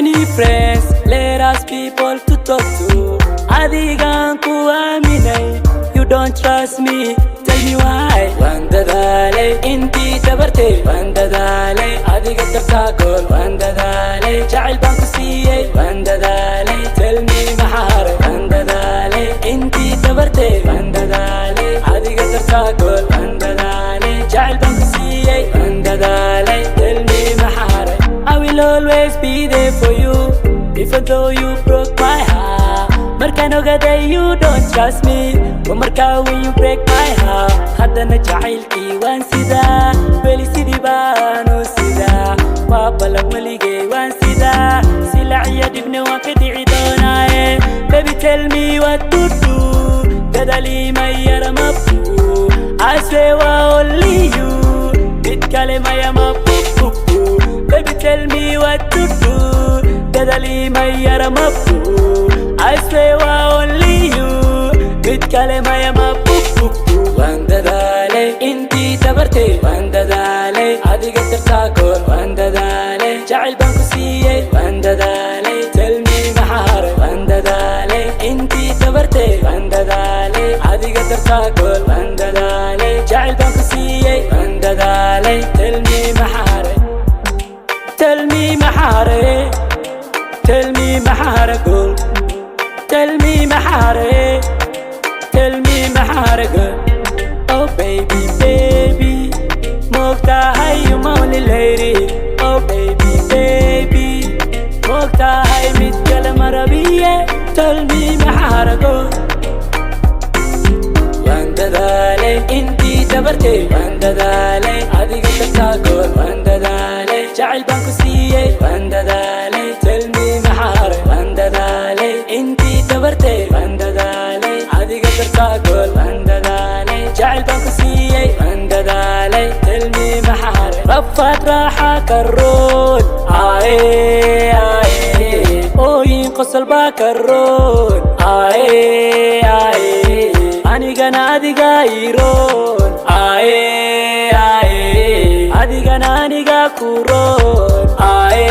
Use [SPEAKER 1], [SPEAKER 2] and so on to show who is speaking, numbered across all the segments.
[SPEAKER 1] many friends, let us people to talk to. Adigan ku aaminay, you don't trust me, tell me why. Waan dadaalay intii dabartay, waan dadaalay adiga dartaa gool, waan dadaalay jacayl baan ku siiyey, waan dadaalay tell me maxaa haray. Waan dadaalay intii dabartay, waan dadaalay adiga dartaa gool, waan dadaalay jacayl baan ku siiyey, waan dadaalay tell me maxaa haray. I will always be there for you, even though you broke my heart. Markaan ogaday you don't trust me, waa markaa when you break my heart. Haddana jacaylkii waan sidaa, weli sidii baan u sidaa, waa ballan weligay waan sidaa, silac iyo dhibna waan ka dhici doonaaye. Baby tell me what to do, dadaalii ma yara ma buu, I swear waa only you, mid kale maya ma buu. Baby tell me what to do, dadaalii ma yara ma buu, I swear waa only you, mid kale maya ma buu. Waan dadaalay intii dabartay, waan dadaalay adiga dartaa gool, waan dadaalay jacayl baan ku siiyey, waan dadaalay tell me maxaa haray. Waan dadaalay intii dabartay, waan dadaalay adiga dartaa gool, waan dadaalay jacayl baan ku siiyey, waan dadaalay tell me maxaa haray. Tell me maxaa haray, tell me maxaa haray gool, tell me maxaa haray, tell me maxaa haray gool. Oh baby, baby, moogtahay you my only lady. Oh baby, baby, moogtahay mid kale ma rabiye, tell me maxaa haray gool. Waan dadaalay intii dabartay, waan dadaalay adiga dartaa gool, waan dadaalay jacayl baan ku siiyey, waan dadaalay tell me maxaa haray. Waan dadaalay intii dabartay, waan dadaalay adiga dartaa gool, waan dadaalay jacayl baan ku siiyey, waan dadaalay tell me maxaa haray. Rafaad raaxa ka roon, aaye aaye, ooyin qosol baa ka roon, aaye aaye, anigana adiga ii roon, aaye aaye, adigana aniga ku roon, aaye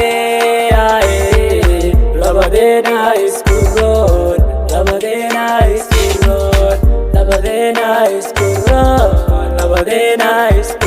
[SPEAKER 1] aaye, labadeena isku roon, labadeena isku roon, labadeena isku roon, labadeena isku